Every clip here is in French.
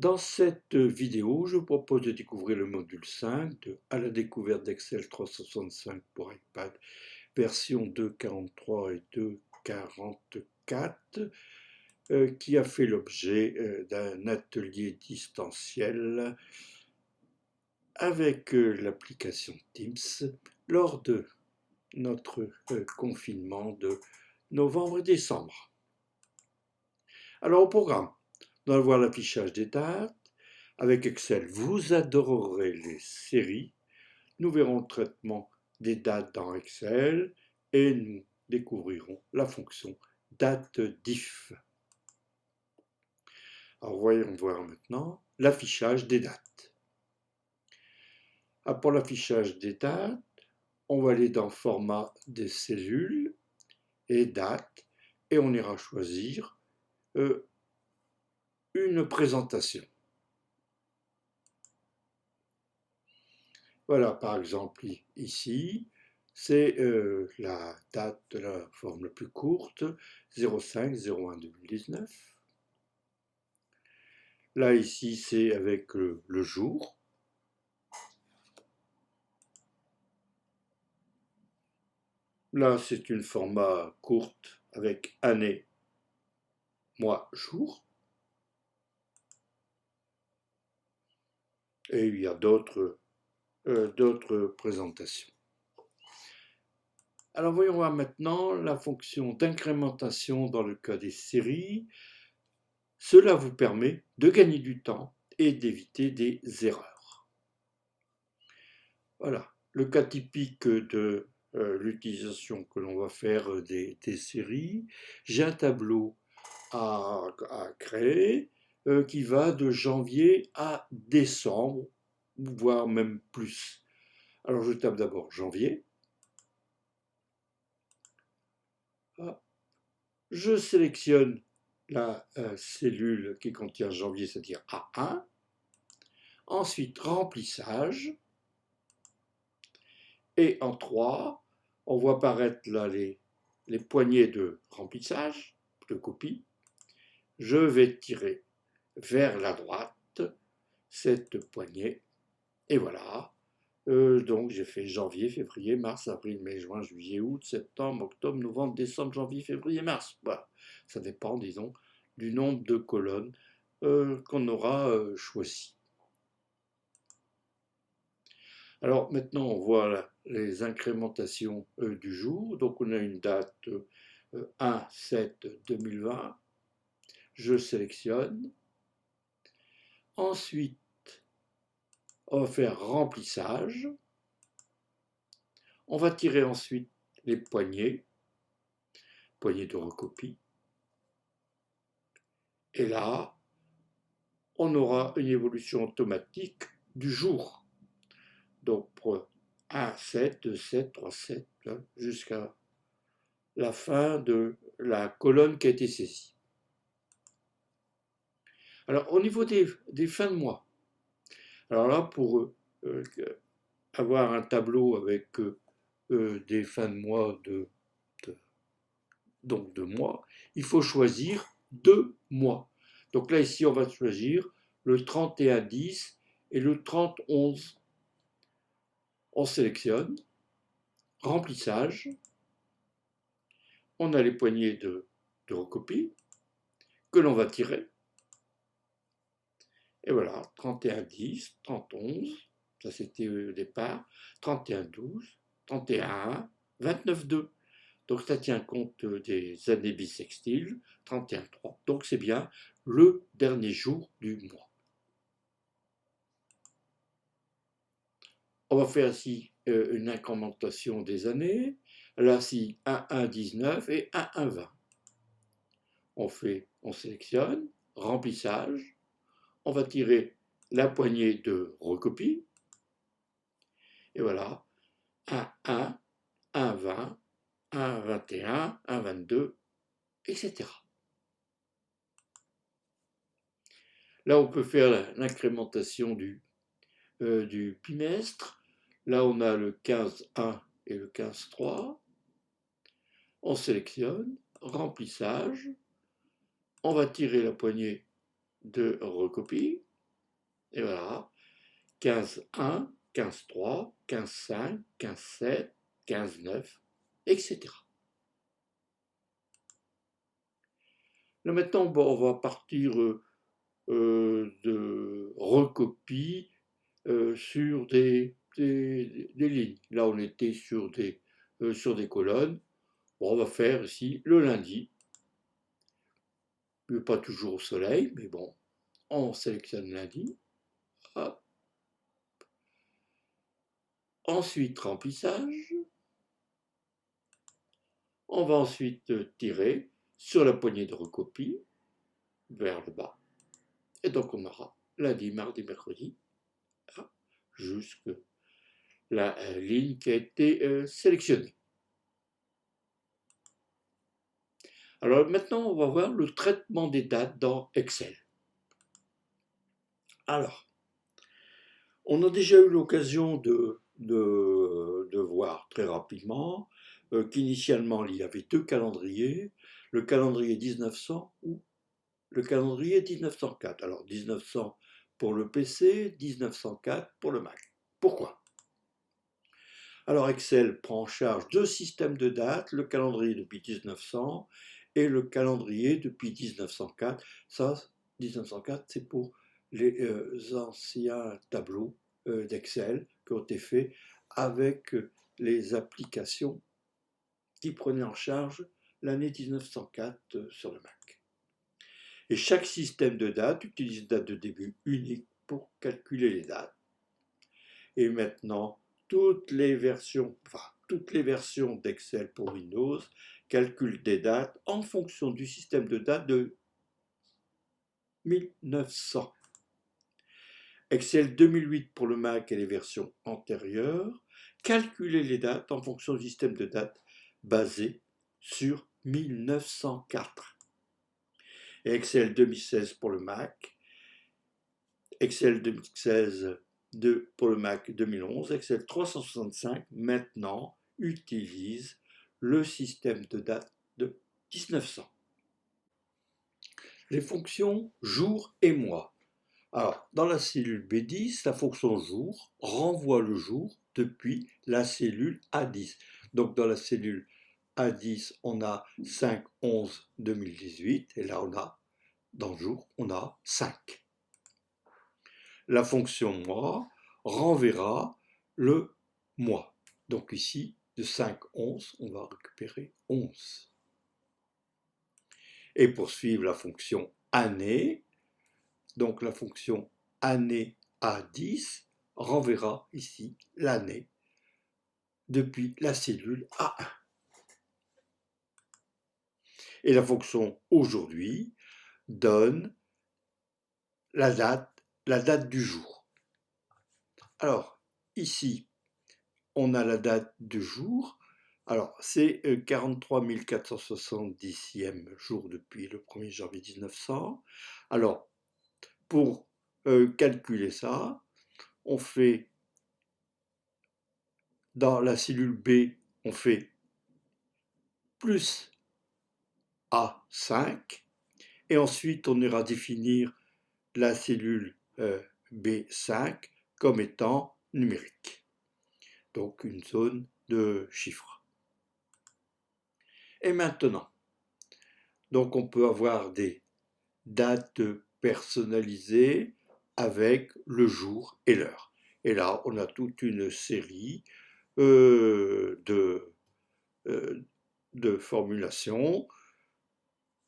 Dans cette vidéo, je vous propose de découvrir le module 5 de À la découverte d'Excel 365 pour iPad, version 2.43 et 2.44, qui a fait l'objet d'un atelier distanciel avec l'application Teams lors de notre confinement de novembre et décembre. Alors au programme, nous allons voir l'affichage des dates. Avec Excel, vous adorerez les séries. Nous verrons le traitement des dates dans Excel et nous découvrirons la fonction date-diff. Alors voyons voir maintenant l'affichage des dates. Pour l'affichage des dates, on va aller dans Format des cellules et Dates et on ira choisir une présentation. Voilà, par exemple, ici, c'est la date de la forme la plus courte, 05-01-2019. Là, ici, c'est avec le jour. Là, c'est une format courte avec année, mois, jour. Et il y a d'autres présentations. Alors voyons voir maintenant la fonction d'incrémentation dans le cas des séries. Cela vous permet de gagner du temps et d'éviter des erreurs. Voilà, le cas typique de l'utilisation que l'on va faire des séries. J'ai un tableau à créer qui va de janvier à décembre, voire même plus. Alors je tape d'abord janvier. Je sélectionne la cellule qui contient janvier, c'est-à-dire A1. Ensuite, remplissage. Et en 3, on voit apparaître là les poignées de remplissage, de copie. Je vais tirer vers la droite cette poignée. Et voilà. Donc j'ai fait janvier, février, mars, avril, mai, juin, juillet, août, septembre, octobre, novembre, décembre, janvier, février, mars. Voilà. Ça dépend, disons, du nombre de colonnes qu'on aura choisi. Alors maintenant, on voit les incrémentations du jour. Donc on a une date 1-7-2020. Je sélectionne. Ensuite, on va faire remplissage. On va tirer ensuite les poignées de recopie. Et là, on aura une évolution automatique du jour. Donc pour 1, 7, 2, 7, 3, 7, jusqu'à la fin de la colonne qui a été saisie. Alors au niveau des fins de mois, alors là pour avoir un tableau avec des fins de mois donc de mois, il faut choisir 2 mois. Donc là ici on va choisir le 31-10 et le 30-11. On sélectionne, remplissage, on a les poignées de recopie que l'on va tirer. Et voilà, 31-10, 30-11, ça c'était au départ, 31-12, 31-1, 29-2. Donc ça tient compte des années bissextiles, 31-3. Donc c'est bien le dernier jour du mois. On va faire ici une incrémentation des années. Là, si 1-1-19 et 1-1-20. On sélectionne, remplissage. On va tirer la poignée de recopie. Et voilà, 1-1, 1-20, 1-21, 1-22, etc. Là, on peut faire l'incrémentation du bimestre. Là, on a le 15-1 et le 15-3. On sélectionne, remplissage. On va tirer la poignée de recopie. Et voilà, 15-1, 15-3, 15-5, 15-7, 15-9, etc. Là maintenant, bon, on va partir de recopie sur des lignes. Là, on était sur des colonnes. Bon, on va faire ici le lundi. Pas toujours au soleil, mais bon, on sélectionne lundi. Hop. Ensuite, remplissage. On va ensuite tirer sur la poignée de recopie vers le bas. Et donc, on aura lundi, mardi, mercredi, jusque la ligne qui a été sélectionnée. Alors maintenant, on va voir le traitement des dates dans Excel. Alors, on a déjà eu l'occasion de voir très rapidement qu'initialement, il y avait deux calendriers, le calendrier 1900 ou le calendrier 1904. Alors, 1900 pour le PC, 1904 pour le Mac. Pourquoi? Alors, Excel prend en charge deux systèmes de dates, le calendrier depuis 1900 et le calendrier depuis 1904. Ça, 1904, c'est pour les anciens tableaux d'Excel qui ont été faits avec les applications qui prenaient en charge l'année 1904 sur le Mac. Et chaque système de date utilise une date de début unique pour calculer les dates. Et maintenant, toutes les versions d'Excel pour Windows calculent des dates en fonction du système de date de 1900. Excel 2008 pour le Mac et les versions antérieures calculent les dates en fonction du système de date basé sur 1904. Et Excel 2016 pour le Mac, Excel 2016 pour le Mac 2011, Excel 365 maintenant utilise le système de date de 1900. Les fonctions jour et mois. Alors, dans la cellule B10, la fonction jour renvoie le jour depuis la cellule A10. Donc, dans la cellule A10, on a 5-11-2018, et là, dans le jour, on a 5. La fonction mois renverra le mois. Donc ici, de 5-11, on va récupérer 11. Et pour suivre la fonction année, donc la fonction année A10 renverra ici l'année depuis la cellule A1. Et la fonction aujourd'hui donne la date du jour. Alors, ici, on a la date du jour. Alors, c'est 43 470e jour depuis le 1er janvier 1900. Alors, pour calculer ça, on fait, dans la cellule B, on fait plus A5, et ensuite on ira définir la cellule B5 comme étant numérique, donc une zone de chiffres. Et maintenant, donc on peut avoir des dates personnalisées avec le jour et l'heure. Et là, on a toute une série de formulations,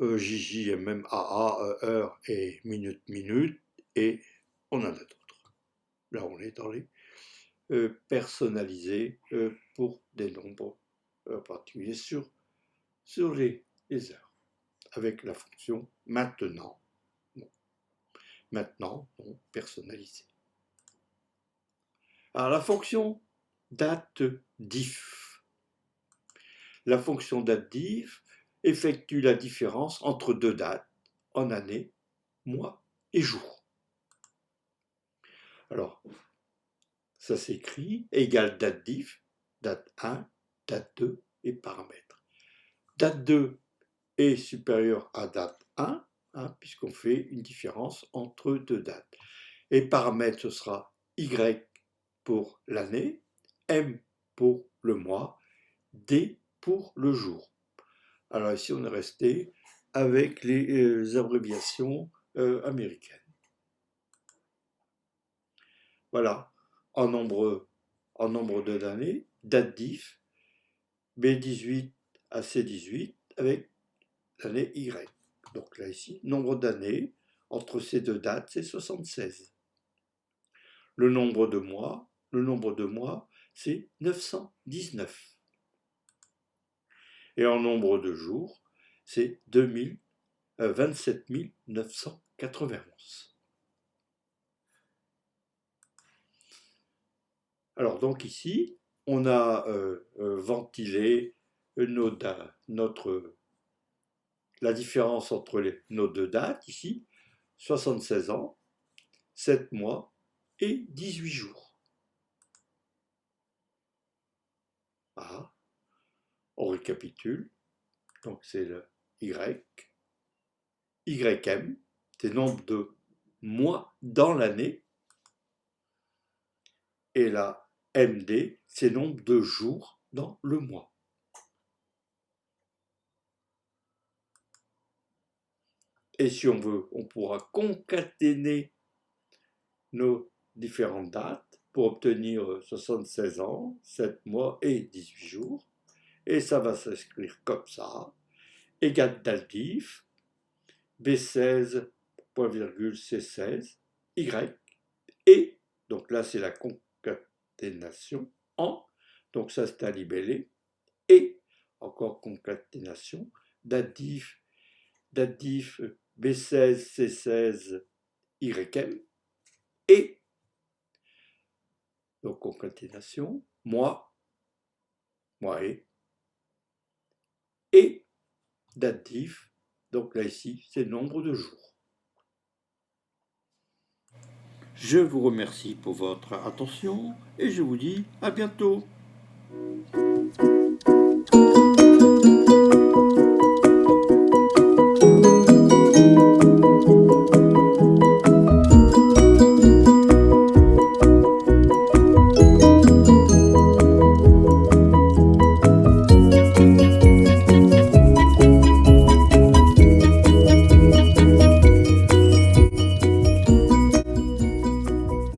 JJMMAA, heure et minute, et on en a d'autres. Là, on est dans les personnalisés pour des nombres particuliers sur les heures, avec la fonction maintenant, non personnalisé. Alors la fonction date diff. La fonction date diff effectue la différence entre deux dates en année, mois et jour. Alors, ça s'écrit égale date diff, date 1, date 2 et paramètres. Date 2 est supérieure à date 1, puisqu'on fait une différence entre deux dates. Et paramètre, ce sera Y pour l'année, M pour le mois, D pour le jour. Alors ici, on est resté avec les abréviations américaines. Voilà, en nombre de d'années, date diff, B18 à C18 avec l'année Y. Donc là ici, nombre d'années entre ces deux dates, c'est 76. Le nombre de mois, c'est 919. Et en nombre de jours, c'est 27 991. Alors donc ici, on a ventilé la différence entre nos deux dates, ici, 76 ans, 7 mois et 18 jours. Ah, on récapitule, donc c'est le Y, YM, c'est nombre de mois dans l'année, et la MD, c'est nombre de jours dans le mois. Et si on veut, on pourra concaténer nos différentes dates pour obtenir 76 ans, 7 mois et 18 jours. Et ça va s'inscrire comme ça. Égale daltif, B16, point virgule, C16, Y. Et, donc là c'est la concaténation en, donc ça c'est un libellé. Et, encore concaténation, datif, B16, C16, YM. Et, donc concaténation, mois, et datif, donc là ici, c'est le nombre de jours. Je vous remercie pour votre attention et je vous dis à bientôt.